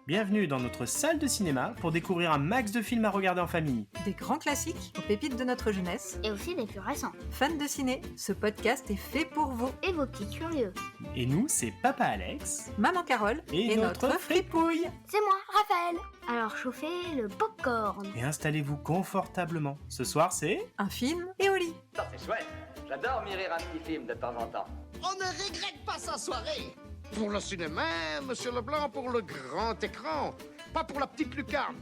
Bienvenue dans notre salle de cinéma pour découvrir un max de films à regarder en famille. Des grands classiques aux pépites de notre jeunesse. Et aussi des plus récents. Fans de ciné, ce podcast est fait pour vous. Et vos petits curieux. Et nous, c'est Papa Alex Maman Carole et notre fripouille. C'est moi, Raphaël. Alors chauffez le popcorn. Et installez-vous confortablement. Ce soir, c'est... Un film et au lit. Ça c'est chouette. J'adore mûrir un petit film de temps en temps. On ne regrette pas sa soirée. Pour le cinéma, Monsieur Leblanc, pour le grand écran, pas pour la petite lucarne.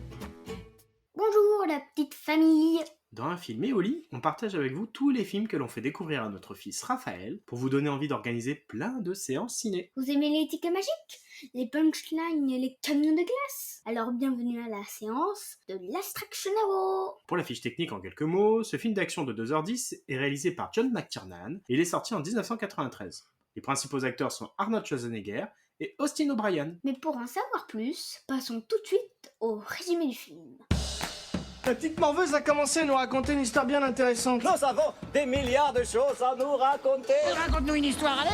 Bonjour la petite famille. Dans un film et au lit, on partage avec vous tous les films que l'on fait découvrir à notre fils Raphaël pour vous donner envie d'organiser plein de séances ciné. Vous aimez les tickets magiques, les punchlines et les camions de glace? Alors bienvenue à la séance de l'Astraction Hero. Pour la fiche technique en quelques mots, ce film d'action de 2h10 est réalisé par John McTiernan et il est sorti en 1993. Les principaux acteurs sont Arnold Schwarzenegger et Austin O'Brien. Mais pour en savoir plus, passons tout de suite au résumé du film. La petite morveuse a commencé à nous raconter une histoire bien intéressante. Nous avons des milliards de choses à nous raconter. Raconte-nous une histoire, allez.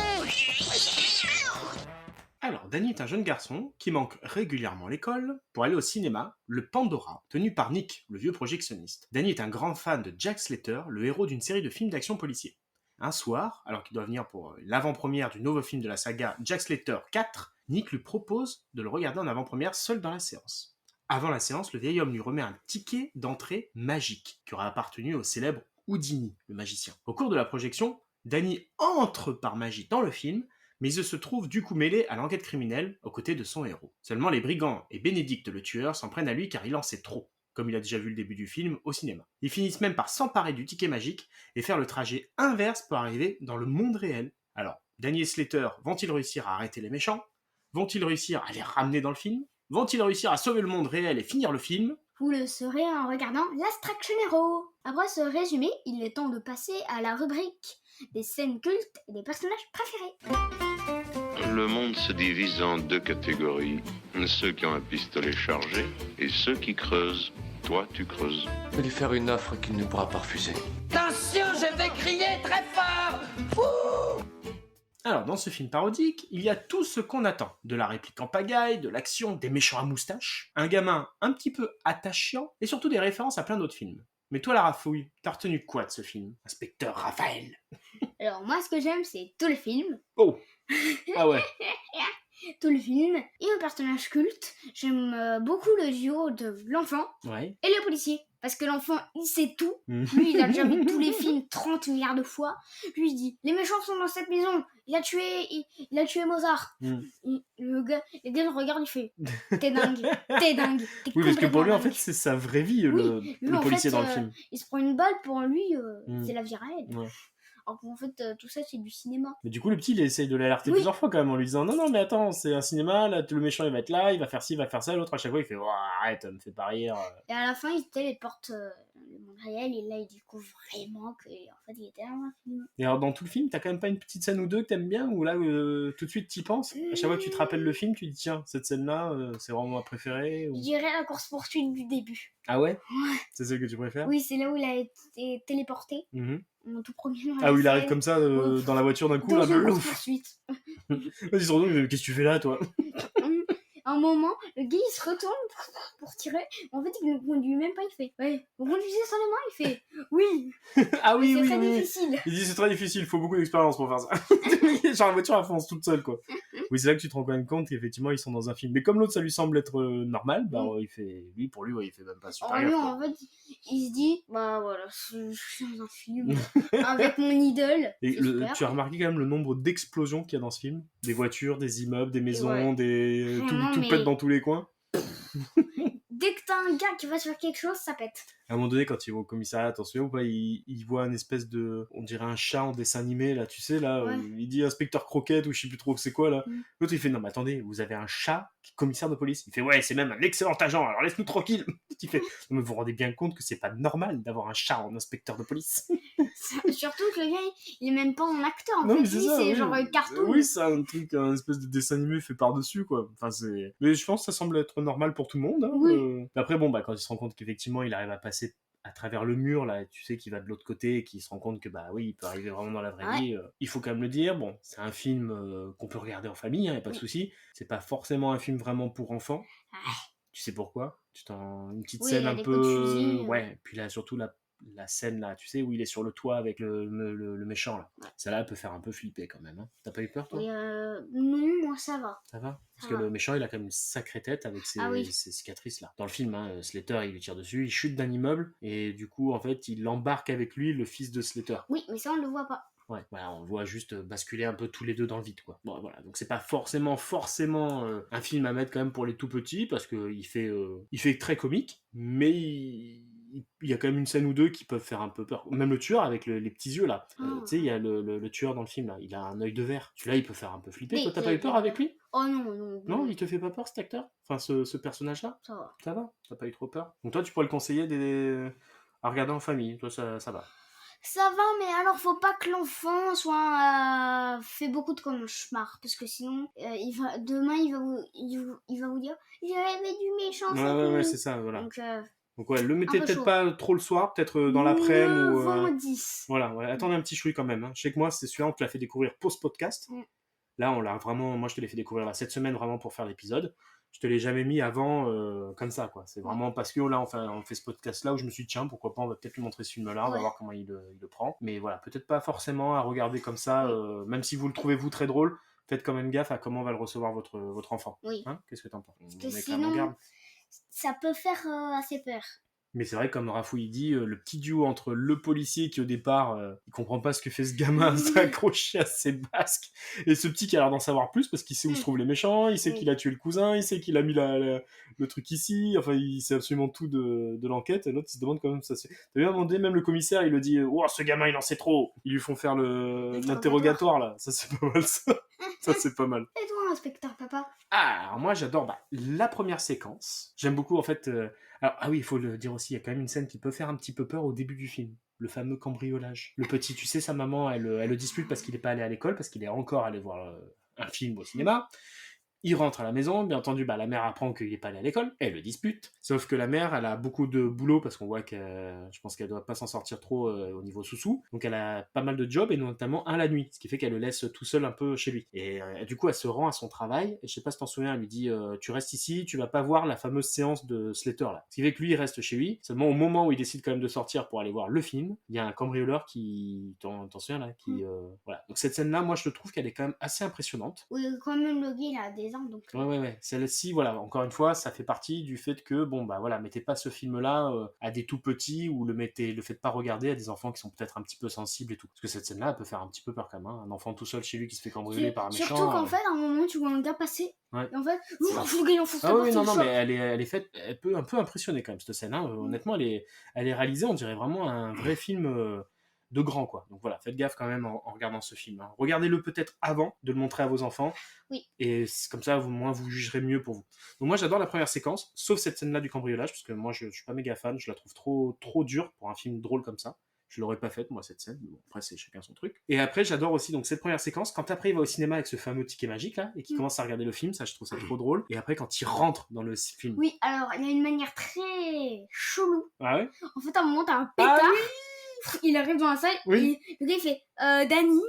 Alors, Danny est un jeune garçon qui manque régulièrement l'école pour aller au cinéma, le Pandora, tenu par Nick, le vieux projectionniste. Danny est un grand fan de Jack Slater, le héros d'une série de films d'action policiers. Un soir, alors qu'il doit venir pour l'avant-première du nouveau film de la saga Jack Slater 4, Nick lui propose de le regarder en avant-première seul dans la séance. Avant la séance, le vieil homme lui remet un ticket d'entrée magique qui aura appartenu au célèbre Houdini, le magicien. Au cours de la projection, Danny entre par magie dans le film, mais il se trouve du coup mêlé à l'enquête criminelle aux côtés de son héros. Seulement les brigands et Bénédicte le tueur s'en prennent à lui car il en sait trop, comme il a déjà vu le début du film au cinéma. Ils finissent même par s'emparer du ticket magique et faire le trajet inverse pour arriver dans le monde réel. Alors, Danny et Slater vont-ils réussir à arrêter les méchants? Vont-ils réussir à les ramener dans le film? Vont-ils réussir à sauver le monde réel et finir le film? Vous le saurez en regardant l'Astraction Hero. Après ce résumé, il est temps de passer à la rubrique des scènes cultes et des personnages préférés. Le monde se divise en deux catégories. Ceux qui ont un pistolet chargé et ceux qui creusent. Toi, tu creuses. Je vais lui faire une offre qu'il ne pourra pas refuser. Attention, je vais crier très fort. Alors, dans ce film parodique, il y a tout ce qu'on attend. De la réplique en pagaille, de l'action, des méchants à moustache, un gamin un petit peu attachant, et surtout des références à plein d'autres films. Mais toi, la Rafouille, t'as retenu quoi de ce film? Inspecteur Raphaël. Alors moi, ce que j'aime, c'est tout le film. Oh. Ah ouais. Tout le film. Et le personnage culte, j'aime beaucoup le duo de l'enfant Ouais. et le policier. Parce que l'enfant, il sait tout. Lui, il a déjà vu tous les films 30 milliards de fois. Lui, il dit, les méchants sont dans cette maison. Il a tué Mozart. Le gars le regarde, il fait, t'es dingue. T'es Oui, parce que pour lui, en complètement fait, c'est sa vraie vie, Oui, lui, le en policier fait, dans le film. il se prend une balle, pour lui, c'est la vie réelle. Ouais. Alors qu'en fait, tout ça, c'est du cinéma. Mais du coup, le petit, il essaye de l'alerter Oui. plusieurs fois quand même en lui disant non, mais attends, c'est un cinéma, là, le méchant il va être là, il va faire ci, il va faire ça, l'autre à chaque fois il fait arrête, me fais pas rire. Et à la fin, il se téléporte le monde réel, et là, il découvre vraiment que, en fait, il était dans un film. Et alors, dans tout le film, t'as quand même pas une petite scène ou deux que t'aimes bien, où là, tout de suite t'y penses? À chaque fois que tu te rappelles le film, tu dis tiens, cette scène-là, c'est vraiment ma préférée ou... Je dirais la course-poursuite du début. Ah ouais? Ouais. C'est celle que tu préfères? Oui, c'est là où il a été téléporté, Mhm. en tout premier. Dans Ah la oui, il arrive scène, comme ça dans la voiture d'un coup, dans là, une ouf. course-poursuite. Vas-y, se retourne, qu'est-ce que tu fais là, toi? À un moment, le gars, il se retourne pour tirer. En fait, il ne conduit même pas, il fait, ouais, vous conduisez sans les mains? Il fait, oui. Ah oui, c'est oui, très oui. difficile. Il dit c'est très difficile, il faut beaucoup d'expérience pour faire ça. Genre la voiture elle fonce toute seule quoi. Oui, c'est là que tu te rends quand même compte qu'effectivement ils sont dans un film. Mais comme l'autre ça lui semble être normal, bah il fait pour lui il fait même pas super Alors gaffe, lui, quoi. en fait, il se dit, bah voilà, je suis dans un film avec mon idole. Et c'est super. tu as remarqué quand même le nombre d'explosions qu'il y a dans ce film? Des voitures, des immeubles, des maisons, Ouais. des Vraiment, tout mais- pète dans tous les coins. Dès que t'as un gars qui va sur quelque chose, ça pète. À un moment donné, quand il va au commissariat, t'en souviens ou pas, il voit un espèce de... On dirait un chat en dessin animé, là, tu sais, là, Ouais. il dit inspecteur croquette ou je sais plus trop que c'est quoi, là. Mm. L'autre, il fait, non, mais attendez, vous avez un chat qui est commissaire de police. Il fait, ouais, c'est même un excellent agent, alors laisse-nous tranquille. Il fait, non, mais vous vous rendez bien compte que c'est pas normal d'avoir un chat en inspecteur de police. Surtout que le gars, il est même pas un acteur. En Non, fait, mais c'est lui, ça, c'est oui. genre cartoon. Oui, c'est un truc, un espèce de dessin animé fait par-dessus, quoi. Enfin, c'est... Mais je pense que ça semble être normal pour tout le monde, hein. Oui. Mais après, bon, bah, quand il se rend compte qu'effectivement, il arrive à passer à travers le mur, là, tu sais, qui va de l'autre côté et qui se rend compte que, bah oui, il peut arriver vraiment dans la vraie Ouais. vie. Il faut quand même le dire, bon, c'est un film qu'on peut regarder en famille, y a pas de Oui. souci. C'est pas forcément un film vraiment pour enfants. Ouais. Tu sais pourquoi? Une petite Oui, scène il y a un des coups de peu... fusil, Ouais, puis là, surtout la scène, là, tu sais, où il est sur le toit avec le méchant, là. Ouais. Celle-là, elle peut faire un peu flipper, quand même. Hein. T'as pas eu peur, toi? Oui, non, moi ça va. Ça va? Parce Ça que va. le méchant, il a quand même une sacrée tête avec ses, Ah oui. ses cicatrices là. Dans le film, hein, Slater, il lui tire dessus, il chute d'un immeuble, et du coup, en fait, il embarque avec lui le fils de Slater. Oui, mais ça on le voit pas. Ouais, voilà, on le voit juste basculer un peu tous les deux dans le vide, quoi. Bon, voilà, donc c'est pas forcément un film à mettre quand même pour les tout petits, parce que il fait très comique, mais il y a quand même une scène ou deux qui peuvent faire un peu peur. Même le tueur avec les petits yeux là. Ah. Tu sais, il y a le tueur dans le film là, il a un œil de verre. Celui-là, il peut faire un peu flipper. Oui, Toi, t'as il pas a eu peur été- avec lui? Oh non. Non, il te fait pas peur cet acteur? Enfin, ce personnage-là? Ça va. Ça va? T'as pas eu trop peur? Donc toi, tu pourrais le conseiller à regarder en famille. Toi, ça va. Ça va, mais alors faut pas que l'enfant soit fait beaucoup de cauchemars, parce que sinon, demain il va vous dire j'avais du méchant. Ouais, c'est ça, voilà. Donc, ouais, le mettez un peu peut-être chaud. pas trop le soir, peut-être dans l'après-midi ou... 9h10. Voilà, ouais, attendez un petit chouille quand même. Hein. Je sais que moi, c'est celui-là, on te l'a fait découvrir pour ce podcast. Mm. Là, on l'a vraiment... Moi, je te l'ai fait découvrir là, cette semaine vraiment pour faire l'épisode. Je te l'ai jamais mis avant comme ça, quoi. C'est vraiment parce que là, on fait ce podcast-là où je me suis dit, tiens, pourquoi pas, on va peut-être lui montrer ce film-là, on va Ouais. voir comment il le prend. Mais voilà, peut-être pas forcément à regarder comme ça, même si vous le trouvez, vous, très drôle, faites quand même gaffe à comment va le recevoir votre enfant. Oui. Hein, qu'est-ce que t'en penses? Parce que On met quand même en sinon, garde. ça peut faire assez peur. Mais c'est vrai, comme Rafou il dit, le petit duo entre le policier qui au départ, il comprend pas ce que fait ce gamin, s'est accroché à ses basques, et ce petit qui a l'air d'en savoir plus parce qu'il sait où se trouvent les méchants, il sait qu'il a tué le cousin, il sait qu'il a mis le truc ici, enfin il sait absolument tout de l'enquête, et l'autre il se demande quand même ça. T'as vu à un moment donné, même le commissaire il le dit, oh ce gamin il en sait trop, ils lui font faire l'interrogatoire là, ça c'est pas mal ça. Ça c'est pas mal. Et toi, inspecteur papa? Ah, alors moi j'adore la première séquence. J'aime beaucoup en fait. Alors, ah oui, il faut le dire aussi, il y a quand même une scène qui peut faire un petit peu peur au début du film. Le fameux cambriolage. Le petit, tu sais, sa maman, elle le dispute parce qu'il n'est pas allé à l'école, parce qu'il est encore allé voir un film au cinéma. Il rentre à la maison, bien entendu, la mère apprend qu'il n'est pas allé à l'école, elle le dispute. Sauf que la mère, elle a beaucoup de boulot parce qu'on voit je pense qu'elle doit pas s'en sortir trop au niveau sous-sous. Donc elle a pas mal de jobs et notamment un la nuit, ce qui fait qu'elle le laisse tout seul un peu chez lui. Et du coup, elle se rend à son travail et je sais pas si t'en souviens, elle lui dit tu restes ici, tu vas pas voir la fameuse séance de Slater là. Ce qui fait que lui, il reste chez lui. Seulement au moment où il décide quand même de sortir pour aller voir le film, il y a un cambrioleur qui, t'en souviens là, voilà. Donc cette scène-là, moi je trouve qu'elle est quand même assez impressionnante. Oui, quand même le gars il a des ans donc. Ouais. Celle-ci, voilà, encore une fois, ça fait partie du fait que, mettez pas ce film-là à des tout petits ou le faites pas regarder à des enfants qui sont peut-être un petit peu sensibles et tout. Parce que cette scène-là, elle peut faire un petit peu peur quand même. Hein. Un enfant tout seul chez lui qui se fait cambrioler par un méchant. Surtout qu'en fait, à un moment, tu vois un gars passer. Ouais. Et en fait, il enfonce ah oui, non, mais elle est faite, elle peut un peu impressionner quand même, cette scène. Hein. Honnêtement, elle est réalisée, on dirait vraiment un vrai film de grand, quoi. Donc voilà, faites gaffe quand même en regardant ce film. Hein. Regardez-le peut-être avant de le montrer à vos enfants. Oui. Et comme ça, moins vous jugerez mieux pour vous. Donc moi, j'adore la première séquence, sauf cette scène-là du cambriolage, parce que moi, je suis pas méga fan, je la trouve trop dure pour un film drôle comme ça. Je l'aurais pas faite, moi, cette scène. Bon, après, c'est chacun son truc. Et après, j'adore aussi donc cette première séquence. Quand après, il va au cinéma avec ce fameux ticket magique, là, et qu'il commence à regarder le film, ça, je trouve ça trop drôle. Et après, quand il rentre dans le film. Oui, alors, il y a une manière très chelou. Ah ouais? En fait, à un moment, t'as un pétard. Il arrive dans la salle et le gars il fait Danny.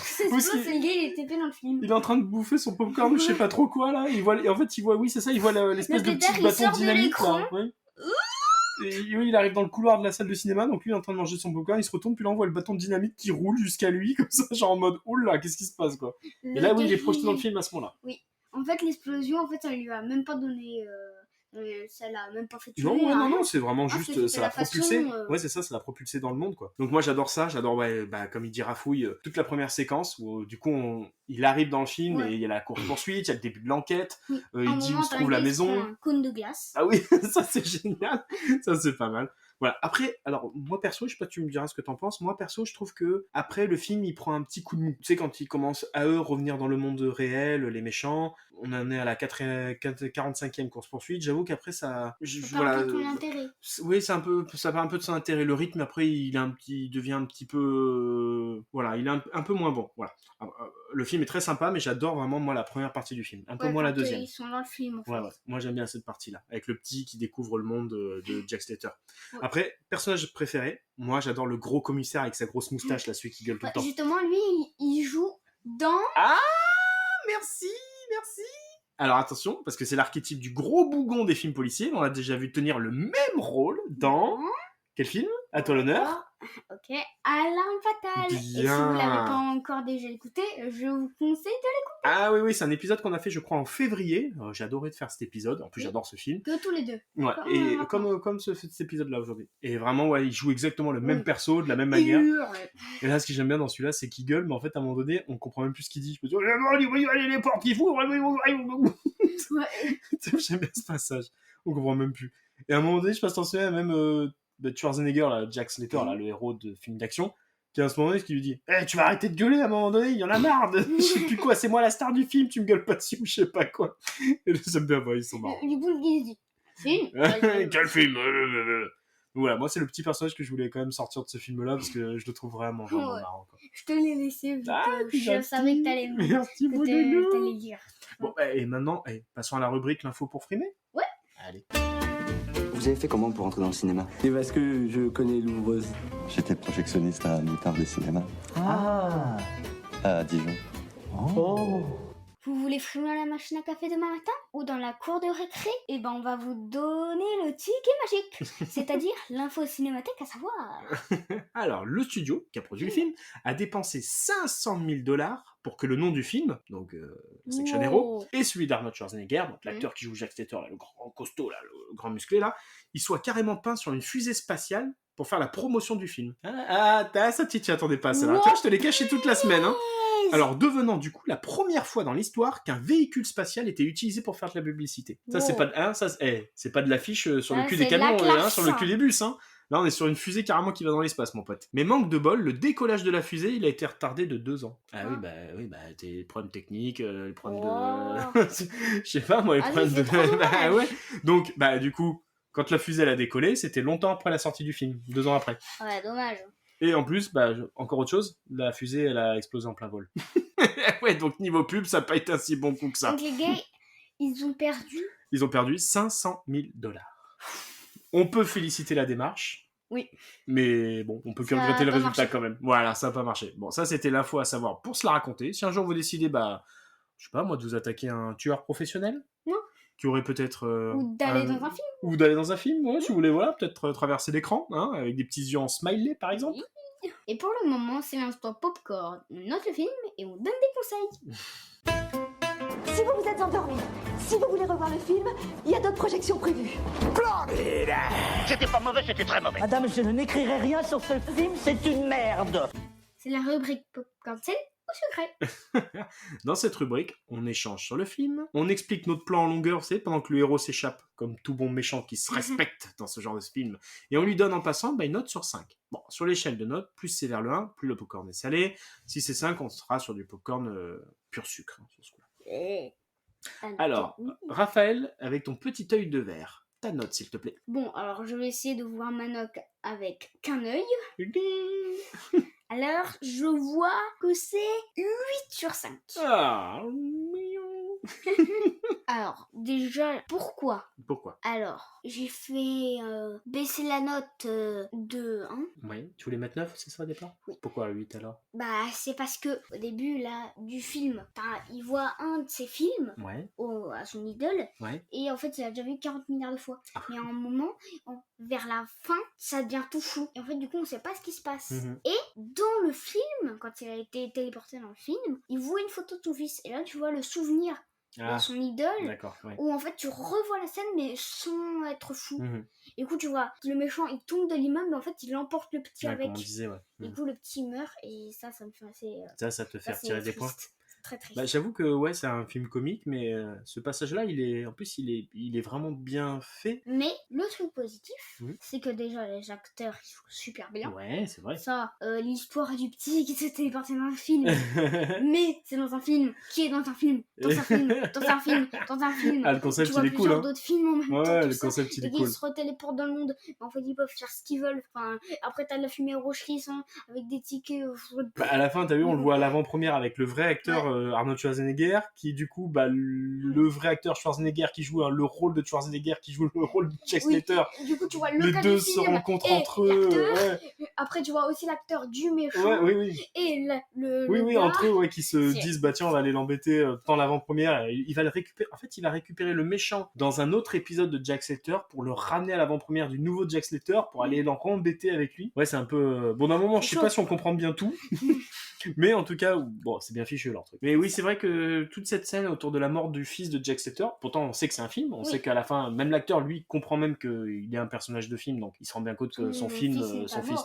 C'est le gars, il était fait dans le film. Il est en train de bouffer son popcorn, je sais pas trop quoi là. Il voit oui, c'est ça, il voit l'espèce de petit bâton dynamite là. Oui. Et oui, il arrive dans le couloir de la salle de cinéma, donc lui il est en train de manger son popcorn, il se retourne, puis là on voit le bâton de dynamite qui roule jusqu'à lui, comme ça, genre en mode oula, qu'est-ce qui se passe quoi. Et là, oui, il est projeté dans le film à ce moment-là. Oui, en fait, l'explosion, en fait, ça lui a même pas donné. Ça l'a même pas fait tuer. Non, c'est vraiment juste, ça l'a propulsé. Façon, Ouais, c'est ça l'a propulsé dans le monde, quoi. Donc moi, j'adore ça, comme il dit Rafouille, toute la première séquence où, du coup, il arrive dans le film et il y a la course-poursuite, il y a le début de l'enquête, il dit où se trouve la maison. Un cône de glace. Ah oui, ça c'est génial, ça c'est pas mal. Voilà. Après, alors moi perso, je sais pas, tu me diras ce que t'en penses. Moi perso, je trouve que après le film, il prend un petit coup de mou. Tu sais, quand il commence à revenir dans le monde réel, les méchants, on en est à la 45e course-poursuite. J'avoue qu'après, ça... Ça perd un peu ton intérêt. Oui, ça perd un peu de son intérêt. Le rythme, après, il devient un petit peu... voilà, il est un peu moins bon. Voilà. Le film est très sympa, mais j'adore vraiment, moi, la première partie du film. Un peu moins la deuxième. Ils sont dans le film, en fait. Ouais. Moi, j'aime bien cette partie-là, avec le petit qui découvre le monde de Jack Slater. Ouais. Après, personnage préféré, moi, j'adore le gros commissaire avec sa grosse moustache, là, celui qui gueule tout le temps. Justement, lui, il joue dans... Ah, merci. Alors attention, parce que c'est l'archétype du gros bougon des films policiers. On l'a déjà vu tenir le même rôle dans... Quel film ? À toi l'honneur. Ok, Alarme fatale. Bien. Et si vous l'avez pas encore déjà écouté, je vous conseille de l'écouter. Ah oui, c'est un épisode qu'on a fait, je crois, en février. J'ai adoré de faire cet épisode. En plus, j'adore ce film. Que tous les deux. Ouais, et comme cet épisode-là aujourd'hui. Et vraiment, ouais, il joue exactement le même perso, de la même manière. Et là, ce que j'aime bien dans celui-là, c'est qu'il gueule, mais en fait, à un moment donné, on comprend même plus ce qu'il dit. Je me dis, allez, les portes, il faut. J'aime bien ce passage. On comprend même plus. Et à un moment donné, je passe attention à même Schwarzenegger, là, Jack Slater, là, le héros de film d'action, qui à ce moment-là, qui lui dit tu vas arrêter de gueuler à un moment donné, il y en a marre de... je sais plus quoi, c'est moi la star du film, tu me gueules pas dessus, je sais pas quoi. Et là, j'aime bien, ils sont marrants. Du coup, il dit film. Quel film. Voilà, moi c'est le petit personnage que je voulais quand même sortir de ce film-là parce que je le trouve vraiment marrant. Quoi. Je te l'ai laissé vu que je savais que t'allais le dire. Bon, et maintenant, passons à la rubrique l'info pour frimer. Ouais. Allez. Vous avez fait comment pour entrer dans le cinéma? C'est parce que je connais l'ouvreuse. J'étais projectionniste à Moutard de cinéma. Ah. À Dijon. Oh. Vous voulez frimer à la machine à café demain matin ou dans la cour de récré? Eh ben, on va vous donner le ticket magique, c'est-à-dire l'info cinémathèque à savoir. Alors, le studio qui a produit le film a dépensé $500,000 pour que le nom du film, donc Section Hero, et celui d'Arnold Schwarzenegger, donc l'acteur qui joue Jack Slater, là, le grand costaud, là, le grand musclé, là, il soit carrément peint sur une fusée spatiale pour faire la promotion du film. Ça tu t'y attendais pas, ça là. Tu vois, je te l'ai caché toute la semaine, hein. Alors, devenant du coup la première fois dans l'histoire qu'un véhicule spatial était utilisé pour faire de la publicité. Ça, c'est pas, c'est pas de l'affiche sur le cul des camions, sur le cul des bus, hein. Là, on est sur une fusée carrément qui va dans l'espace, mon pote. Mais manque de bol, le décollage de la fusée, il a été retardé de 2 ans. Ah oui, des problèmes techniques, les problèmes de... Je sais pas, moi, les problèmes de... ouais. Donc, du coup, quand la fusée, elle a décollé, c'était longtemps après la sortie du film, 2 ans après. Ouais, dommage. Et en plus, encore autre chose, la fusée, elle a explosé en plein vol. Ouais, donc niveau pub, ça n'a pas été un si bon coup que ça. Donc les gars, ils ont perdu... Ils ont perdu $500,000. On peut féliciter la démarche. Oui. Mais bon, on peut que regretter le résultat quand même. Voilà, ça n'a pas marché. Bon, ça, c'était l'info à savoir pour se la raconter. Si un jour vous décidez, je sais pas, moi, de vous attaquer à un tueur professionnel. Non. Qui aurait peut-être... ou d'aller dans un film. Ou d'aller dans un film, ouais, si vous voulez, voilà, peut-être traverser l'écran, hein, avec des petits yeux en smiley, par exemple. Oui. Et pour le moment, c'est l'instant popcorn. On note le film et on donne des conseils. Si vous êtes endormi, si vous voulez revoir le film, il y a d'autres projections prévues. C'était pas mauvais, c'était très mauvais. Madame, je n'écrirai rien sur ce film, c'est une merde. C'est la rubrique popcorn, c'est au secret. Dans cette rubrique, on échange sur le film, on explique notre plan en longueur, c'est pendant que le héros s'échappe, comme tout bon méchant qui se respecte dans ce genre de film, et on lui donne en passant une note sur 5. Bon, sur l'échelle de notes, plus c'est vers le 1, plus le popcorn est salé. Si c'est 5, on sera sur du popcorn pur sucre. Sur ce coup-là. Alors, Raphaël, avec ton petit œil de verre, ta note s'il te plaît. Bon, alors je vais essayer de voir ma note avec qu'un œil. Alors, je vois que c'est 8 sur 5. Ah, mignon. Alors, déjà, pourquoi? Alors, j'ai fait baisser la note de 1. Ouais, tu voulais mettre 9, c'est ça au départ? Oui. Pourquoi 8 alors? C'est parce que au début, là, du film, il voit un de ses films à son idole, et en fait, il a déjà vu 40 milliards de fois. Mais à un moment, vers la fin, ça devient tout flou. Et en fait, du coup, on sait pas ce qui se passe. Et dans le film, quand il a été téléporté dans le film, il voit une photo de son fils. Et là, tu vois le souvenir de son idole, où en fait tu revois la scène mais sans être fou. Et du coup tu vois le méchant il tombe de l'immeuble mais en fait il emporte le petit avec. Comme on disait, Et du coup le petit meurt et ça me fait assez... Ça te fait retirer des points. très triste. Bah, j'avoue que ouais, c'est un film comique, mais ce passage-là, il est vraiment bien fait. Mais le truc positif, Oui. c'est que déjà les acteurs ils jouent super bien. Ouais, c'est vrai. Ça, l'histoire du petit qui s'est téléporté dans un film. Mais c'est dans un film qui est dans un film, dans un film, dans un film, dans un film. Ah, le concept, tu vois il est cool, plusieurs hein. d'autres films en même temps. Ouais, tout le ça, concept, il et est qu'ils cool. se retéléportent dans le monde. En fait, ils peuvent faire ce qu'ils veulent. Enfin, après, t'as de la fumée rouge qui sent avec des tickets. Bah, à la fin, t'as vu, on le voit à l'avant-première avec le vrai acteur Arnold Schwarzenegger, qui du coup, bah, le vrai acteur Schwarzenegger qui joue le rôle de Schwarzenegger, qui joue le rôle de Jack Slater. Du coup, tu vois Les deux se rencontrent entre eux. Ouais. Après, tu vois aussi l'acteur du méchant. Ouais, oui. Et Oui, gars, entre eux, ouais, qui se disent, bah tiens, on va aller l'embêter dans l'avant-première. Il va le récupérer. En fait, il va récupérer le méchant dans un autre épisode de Jack Slater pour le ramener à l'avant-première du nouveau Jack Slater pour aller l'embêter avec lui. Ouais, c'est un peu. Bon, d'un moment, je sais pas si on comprend bien tout. Mais en tout cas, bon, c'est bien fichu leur truc. Mais oui, c'est vrai que toute cette scène autour de la mort du fils de Jack Slater, pourtant on sait que c'est un film, on sait qu'à la fin, même l'acteur, lui, comprend même qu'il est un personnage de film, donc il se rend bien compte que son fils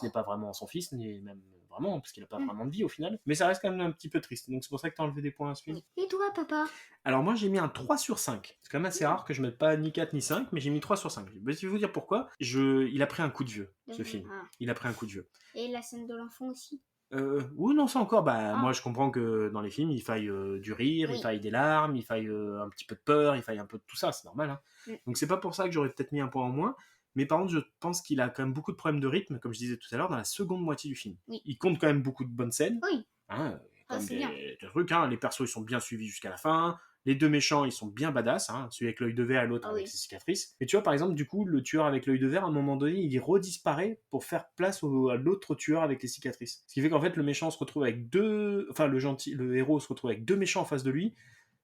n'est pas vraiment son fils, ni même vraiment, parce qu'il a pas vraiment de vie au final. Mais ça reste quand même un petit peu triste, donc c'est pour ça que t'as enlevé des points à ce film. Et toi, papa? Alors moi, j'ai mis un 3 sur 5. C'est quand même assez rare que je mette pas ni 4 ni 5, mais j'ai mis 3 sur 5. Je vais vous dire pourquoi. Il a pris un coup de vieux, ce film. Il a pris un coup de vieux. Et la scène de l'enfant aussi? Oui, non, ça encore, moi je comprends que dans les films, il faille du rire, il faille des larmes, il faille un petit peu de peur, il faille un peu de tout ça, c'est normal. Hein. Donc c'est pas pour ça que j'aurais peut-être mis un point en moins, mais par contre je pense qu'il a quand même beaucoup de problèmes de rythme, comme je disais tout à l'heure, dans la seconde moitié du film. Il compte quand même beaucoup de bonnes scènes, comme des trucs, les persos ils sont bien suivis jusqu'à la fin, les deux méchants ils sont bien badass, celui avec l'œil de verre et l'autre avec ses cicatrices. Et tu vois par exemple du coup le tueur avec l'œil de verre à un moment donné il redisparaît pour faire place à l'autre tueur avec les cicatrices. Ce qui fait qu'en fait le méchant se retrouve avec le héros se retrouve avec deux méchants en face de lui.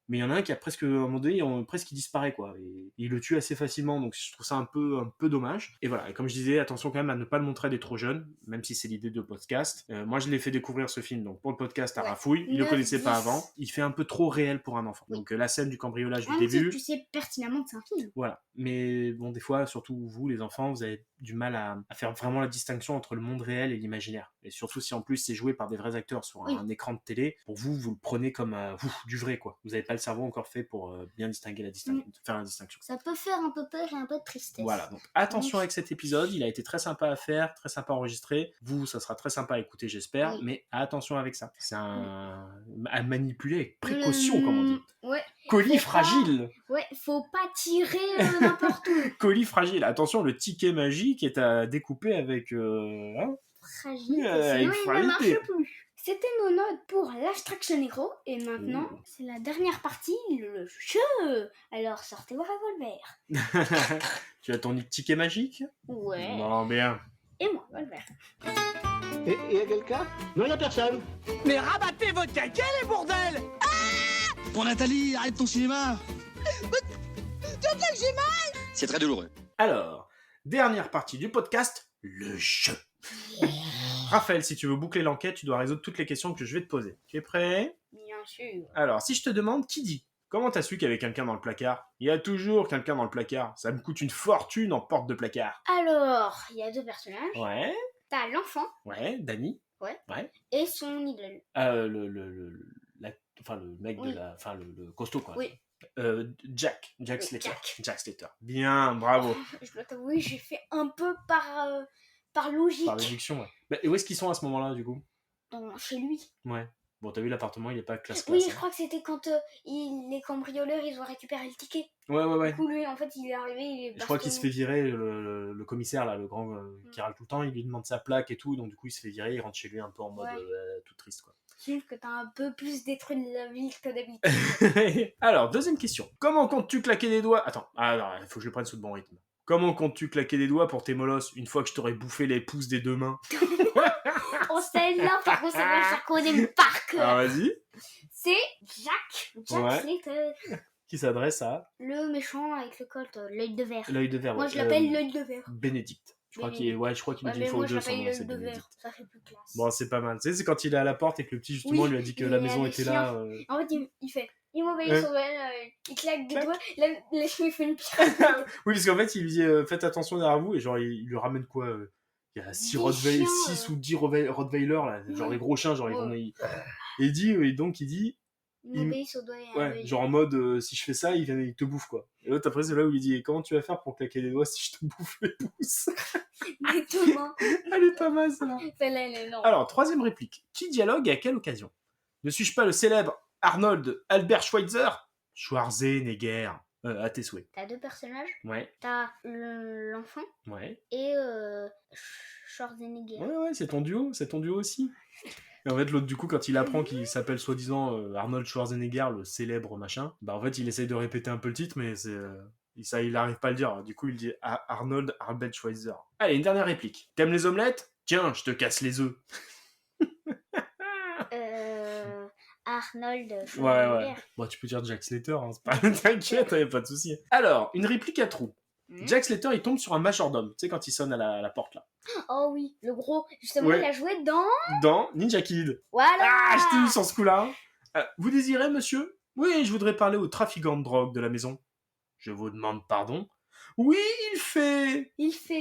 Mais il y en a un qui a presque, à un moment donné, presque il disparaît, quoi. Et il le tue assez facilement, donc je trouve ça un peu dommage. Et voilà, et comme je disais, attention quand même à ne pas le montrer à des trop jeunes, même si c'est l'idée de podcast. Moi, je l'ai fait découvrir ce film, donc pour le podcast à Rafouille, il le connaissait pas avant. Il fait un peu trop réel pour un enfant. Donc la scène du cambriolage du début... Tu sais pertinemment que c'est un film. Voilà, mais bon, des fois, surtout vous, les enfants, vous avez du mal à faire vraiment la distinction entre le monde réel et l'imaginaire. Et surtout si en plus c'est joué par des vrais acteurs sur un écran de télé, pour vous le prenez comme du vrai, quoi. Vous n'avez pas le cerveau encore fait pour bien distinguer faire la distinction. Ça peut faire un peu peur et un peu de tristesse. Voilà, donc attention avec cet épisode, il a été très sympa à faire, très sympa à enregistrer. Vous, ça sera très sympa à écouter, j'espère, mais attention avec ça. C'est à manipuler avec précaution, comme on dit. Ouais. Colis fragile. Ouais, faut pas tirer n'importe où. Colis fragile. Attention, le ticket magique est à découper avec... fragile, sinon il ne marche plus. C'était nos notes pour l'Abstraction Hero, et maintenant, c'est la dernière partie, le jeu. Alors, sortez vos revolvers. Tu as ton ticket magique? Ouais. Bon, bien. Et moi, revolver. Et à quelqu'un? Non, il n'y a personne. Mais rabattez votre caquet, les bordels! Bon, Nathalie, arrête ton cinéma. J'ai mal! C'est très douloureux. Alors, dernière partie du podcast, le jeu. Raphaël, si tu veux boucler l'enquête, tu dois résoudre toutes les questions que je vais te poser. Tu es prêt? Bien sûr. Alors, si je te demande qui dit, comment t'as su qu'il y avait quelqu'un dans le placard? Il y a toujours quelqu'un dans le placard. Ça me coûte une fortune en porte de placard. Alors, il y a deux personnages. Ouais. T'as l'enfant. Ouais, Danny. Ouais. Ouais. Et son idole. Le mec de la... Enfin, le costaud, quoi. Oui. Jack Slater. Jack Slater. Bien, bravo. Je dois t'avouer, j'ai fait un peu par logique. Par déduction, ouais. Bah, et où est-ce qu'ils sont à ce moment-là, du coup? Chez lui. Ouais. Bon, t'as vu, l'appartement, il est pas classe. Oui, je crois que c'était quand les cambrioleurs, ils ont récupéré le ticket. Ouais. Du coup, lui, en fait, il est arrivé, je crois qu'il se fait virer, le commissaire, là, le grand qui râle tout le temps, il lui demande sa plaque et tout, donc du coup, il se fait virer, il rentre chez lui un peu en mode tout triste, quoi. Je trouve que t'as un peu plus détruit la ville que d'habitude. Alors, deuxième question. Comment comptes-tu claquer des doigts? Attends, il faut que je le prenne sous le bon rythme. Comment comptes-tu claquer des doigts pour tes molosses une fois que je t'aurai bouffé les pouces des deux mains? On sait là, par contre, ça va faire connaître par cœur. Alors, vas-y. C'est Jack Slater. Qui s'adresse à... le méchant avec le colt, l'œil de verre. L'œil de verre, Moi, je l'appelle l'œil de verre. Bénédicte. Je crois qu'il me dit une fois ou deux son nom, c'est Bénédicte. Ça fait plus classe. Bon, c'est pas mal. Tu sais, c'est quand il est à la porte et que le petit, justement, lui a dit que la maison était là. En fait, il fait... Il m'obéit son il claque des doigts, là, il fait une pierre. Oui, parce qu'en fait, il lui dit faites attention derrière vous, et genre, il lui ramène quoi il y a 6 ou 10 Rottweiler, là, genre les gros chiens, genre ils vont... Et il dit, Ils m'obéissent au doigt et à Ouais, l'œil. genre en mode, si je fais ça, il te bouffe, quoi. Et l'autre, après, c'est là où il dit, comment tu vas faire pour claquer les doigts si je te bouffe les pouces? Exactement. Elle est pas mal, celle-là. Celle-là, elle est énorme. Alors, troisième réplique. Qui dialogue et à quelle occasion? Ne suis-je pas le célèbre Arnold Albert Schweitzer? Schwarzenegger. À tes souhaits. T'as 2 personnages. Ouais. T'as l'enfant Ouais. et Schwarzenegger. Ouais, c'est ton duo aussi. Et en fait, l'autre, du coup, quand il apprend qu'il s'appelle soi-disant Arnold Schwarzenegger, le célèbre machin, bah en fait, il essaye de répéter un peu le titre, mais il n'arrive pas à le dire. Du coup, il dit Arnold Albert Schweitzer. Allez, une dernière réplique. T'aimes les omelettes? Tiens, je te casse les œufs. Arnold Ouais. Schwarzenegger. Bon, tu peux dire Jack Slater, hein, c'est pas... T'inquiète, y a pas de souci. Alors, une réplique à trous. Jack Slater, il tombe sur un majordome, tu sais, quand il sonne à la porte, là. Oh oui, le gros. Justement, Ouais. il a joué dans... Dans Ninja Kid. Voilà. Ah, je t'ai vu sur ce coup-là. Vous désirez, monsieur? Oui, je voudrais parler au trafiquant de drogue de la maison. Je vous demande pardon. Oui, il fait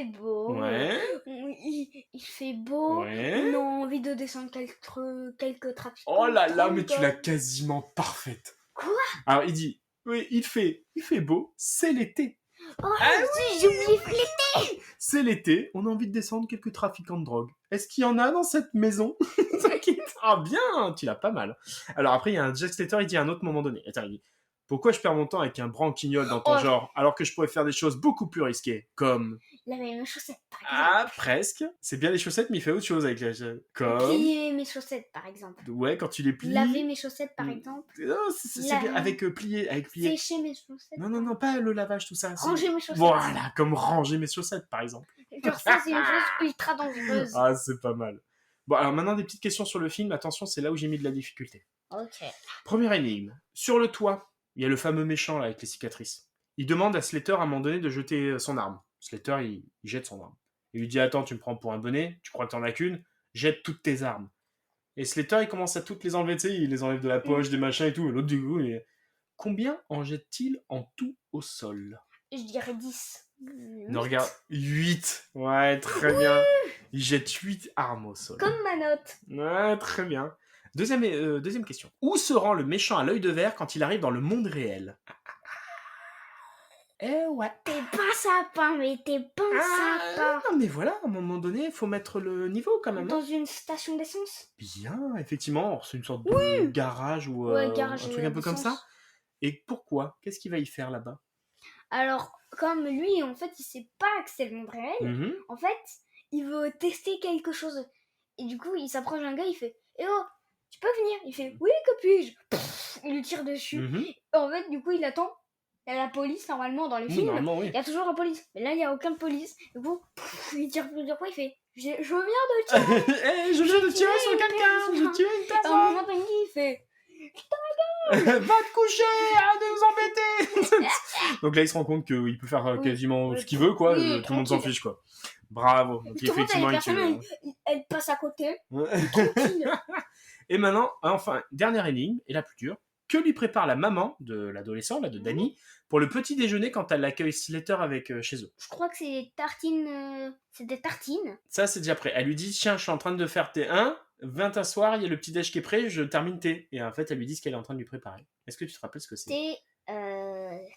beau. Ouais. Il fait beau. Ouais. On a envie de descendre quelques trafiquants. Oh là là, mais tu l'as quasiment parfaite. Quoi? Alors, il dit, oui, il fait beau, c'est l'été. Oh, oui, j'ai oublié l'été. C'est l'été, on a envie de descendre quelques trafiquants de drogue. Est-ce qu'il y en a dans cette maison? Ah bien, tu l'as pas mal. Alors après, il y a un Jack Slater, il dit à un autre moment donné. Attends, il dit, pourquoi je perds mon temps avec un branquignol dans ton genre, alors que je pourrais faire des choses beaucoup plus risquées, comme... Laver mes chaussettes, par exemple. Ah, presque. C'est bien les chaussettes, mais il fait autre chose avec les... Comme... Plier mes chaussettes, par exemple. Ouais, quand tu les plies... Laver mes chaussettes, par exemple. Non, c'est bien, avec plier. Sécher mes chaussettes. Non, pas le lavage, tout ça. Ranger mes chaussettes. Voilà, comme ranger mes chaussettes, par exemple. Genre ça, c'est une chose ultra dangereuse. Ah, c'est pas mal. Bon, alors maintenant, des petites questions sur le film. Attention, c'est là où j'ai mis de la difficulté. Ok. Première énigme. Sur le toit, il y a le fameux méchant, là, avec les cicatrices. Il demande à Slater, à un moment donné, de jeter son arme. Slater, il jette son arme. Il lui dit, attends, tu me prends pour un bonnet, tu crois que t'en as qu'une, jette toutes tes armes. Et Slater, il commence à toutes les enlever, tu sais, il les enlève de la poche, des machins et tout. Et l'autre, du coup, combien en jette-t-il en tout au sol? Je dirais 10. Non, regarde, 8. Ouais, très bien. Il jette 8 armes au sol. Comme ma note. Ouais, très bien. Deuxième question. Où se rend le méchant à l'œil de verre quand il arrive dans le monde réel? Eh ouais. T'es pas sapin, mais t'es pas sapin. Non, mais voilà, à un moment donné, il faut mettre le niveau quand même. Dans une station d'essence. Bien, effectivement. C'est une sorte de garage ou garage un truc un peu comme ça. Et pourquoi? Qu'est-ce qu'il va y faire là-bas? Alors, comme lui, en fait, il sait pas que c'est le monde réel. En fait, il veut tester quelque chose. Et du coup, il s'approche d'un gars, il fait « Eh oh, tu peux venir ?» Il fait « Oui, que puis-je ?» Il lui tire dessus. Et en fait, du coup, il attend. Il y a la police, normalement, dans les films. Oui. Il y a toujours la police. Mais là, il n'y a aucune police. Du coup, il tire plusieurs fois, il fait « Je viens de tirer !» Je viens de tirer sur quelqu'un. J'ai tué une À un personne. moment donné, il fait Va te coucher, arrête de nous embêter. Donc là, il se rend compte qu'il peut faire quasiment ce qu'il veut, quoi. Oui, tout le monde s'en fiche, quoi. Bravo. Donc effectivement, il tue. elle passe à côté. Et maintenant, enfin, dernière énigme, et la plus dure. Que lui prépare la maman de l'adolescent, là, de Danny, pour le petit déjeuner quand elle accueille Slater avec chez eux? Je crois que c'est des tartines. C'est des tartines. Ça, c'est déjà prêt. Elle lui dit, tiens, je suis en train de faire tes 1, viens t'asseoir, il y a le petit déj qui est prêt, je termine tes. Et en fait, elle lui dit ce qu'elle est en train de lui préparer. Est-ce que tu te rappelles ce que c'est? Tes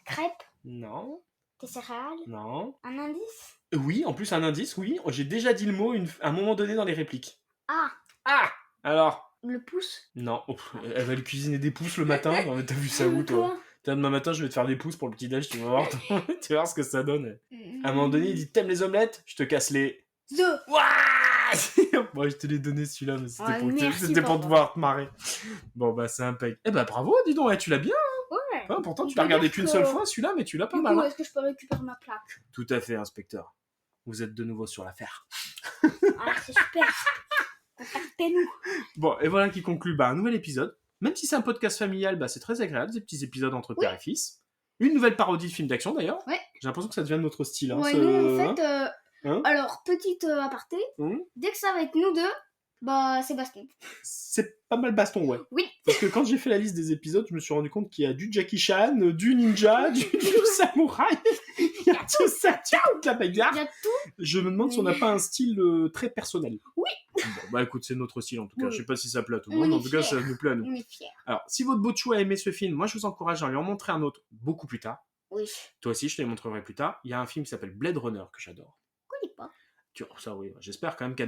crêpes. Non. Tes céréales. Non. Un indice. Oui, en plus, un indice, oui. J'ai déjà dit le mot à un moment donné dans les répliques. Ah. Ah. Alors? Le pouce. Non. Oh, elle va lui cuisiner des pousses le matin. Non, mais t'as vu ça où, toi? Demain matin, je vais te faire des pouces pour le petit déj, tu vas voir. Tu vas voir ce que ça donne. À un moment donné, il dit, t'aimes les omelettes? Je te casse les... Moi, je te l'ai donné celui-là, mais c'était pour te voir te marrer. Bon, bah, c'est impec. Eh bah, bravo, dis donc, tu l'as bien. Ouais. Pourtant, tu l'as regardé qu'une seule fois, celui-là, mais tu l'as pas du mal. coup, est-ce que je peux récupérer ma plaque? Tout à fait, inspecteur. Vous êtes de nouveau sur l'affaire. Ah, c'est super. Contactez-nous. Bon, et voilà qui conclut un nouvel épisode. Même si c'est un podcast familial, c'est très agréable, ces petits épisodes entre père et fils. Une nouvelle parodie de film d'action, d'ailleurs. Ouais. J'ai l'impression que ça devient notre style. Ouais, nous, en fait... Hein alors, petite aparté, dès que ça va être nous deux, Bah, c'est baston. C'est pas mal baston, ouais. Oui. Parce que quand j'ai fait la liste des épisodes, je me suis rendu compte qu'il y a du Jackie Chan, du ninja, du samouraï. Il y a tout ça, toute la bagarre. Il y a tout. Je me demande si on n'a pas un style très personnel. Oui. Bon, bah écoute, c'est notre style en tout cas. Oui. Je sais pas si ça plaît à tout le monde, mais en tout cas, ça nous plaît à nous. On est fiers. Alors, si votre beau chou a aimé ce film, moi je vous encourage à lui en montrer un autre beaucoup plus tard. Oui. Toi aussi, je te les montrerai plus tard. Il y a un film qui s'appelle Blade Runner que j'adore. Je connais pas. Ça, oui. J'espère quand même qu'à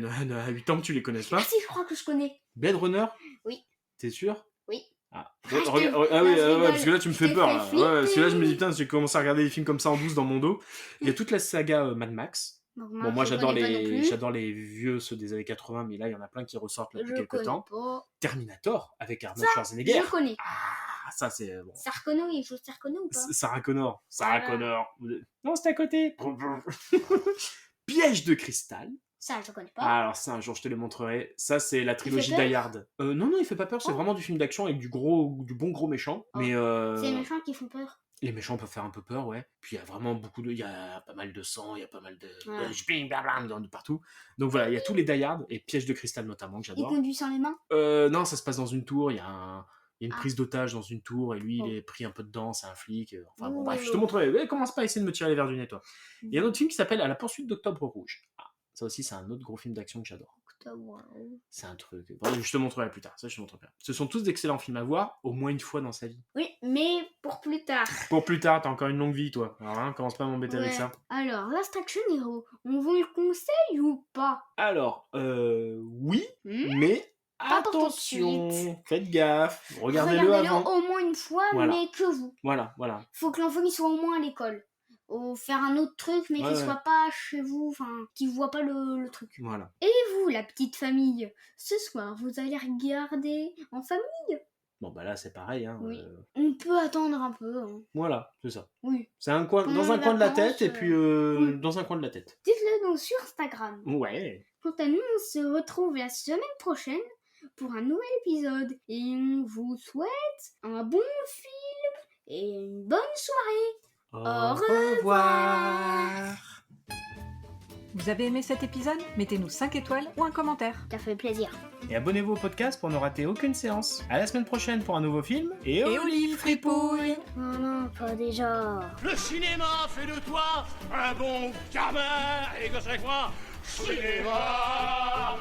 8 ans que tu les connaisses pas. Ah si, je crois que je connais. Blade Runner? Oui. T'es sûr? Oui. Ah, je te- oui, je parce que là tu me fais t'ai peur. fait Là. flipper. Ouais, parce que là je me dis, putain, j'ai commencé à regarder des films comme ça en douce dans mon dos. Il y a toute la saga Mad Max. Donc, Bon, moi je j'adore connais pas non plus. j'adore les vieux, ceux des années 80, mais là il y en a plein qui ressortent là, depuis Je quelques connais temps. pas. Terminator avec Arnold Ça, Schwarzenegger. je connais. Ah, ça c'est bon. Sarah Connor, il joue Sarah Connor ou pas? Sarah Connor. Sarah Voilà. Connor. Non, c'est à côté. Piège de cristal. Ça, je connais pas. Ah, alors ça, un jour je te les montrerai. Ça, c'est la trilogie peur Die Hard. Non, il fait pas peur, c'est Oh. vraiment du film d'action avec du bon gros méchant. Oh. Mais C'est les méchants qui font peur. les méchants peuvent faire un peu peur, ouais. Puis il y a vraiment il y a pas mal de sang, il y a pas mal de Ouais. bling, blablabla de partout. Donc voilà, il y a tous les Die Hard et Piège de cristal notamment que Il j'adore. conduit sans les mains. Non, ça se passe dans une tour, il y a une Ah. prise d'otage dans une tour et lui Oh. il est pris un peu dedans, c'est un flic. Enfin bon, Oh. bref, je te montrerai. Commence pas à essayer de me tirer les verres du nez, toi. Il y a un autre film qui s'appelle À la poursuite d'Octobre Rouge. Ah, ça aussi, c'est un autre gros film d'action que j'adore. C'est un truc. Bref, je te montrerai plus tard. Ça, je te montrerai. Ce sont tous d'excellents films à voir, au moins une fois dans sa vie. Oui, mais pour plus tard. Pour plus tard, t'as encore une longue vie, toi. Alors, hein, commence pas à m'embêter avec Ouais. ça. Alors, Last Action Hero, on vous le conseille ou pas? Alors, oui, Hmm mais Pas pour tout de attention, suite. faites gaffe, regardez-le avant. au moins une fois, Voilà. mais que vous. Voilà. Faut que l'enfant il soit au moins à l'école. Ou faire un autre truc, mais Ouais, qu'il ouais. soit pas chez vous, enfin, qu'il voit pas le truc. Voilà. Et vous, la petite famille, ce soir, vous allez regarder en famille? Bon, bah là, c'est pareil. Hein, Oui. On peut attendre un peu. Hein. Voilà, c'est ça. Oui. C'est un coin, Pendant dans un les coin de la vacances, tête et puis oui. dans un coin de la tête. Dites-le donc sur Instagram. Ouais. Quant à nous, on se retrouve la semaine prochaine pour un nouvel épisode. Et on vous souhaite un bon film et une bonne soirée. Au revoir. Vous avez aimé cet épisode? Mettez-nous 5 étoiles ou un commentaire. Ça fait plaisir. Et abonnez-vous au podcast pour ne rater aucune séance. À la semaine prochaine pour un nouveau film. Et Et Olive fripouille. Oh non, pas déjà. Le cinéma fait de toi un bon gamin. Et que c'est quoi? Cinéma!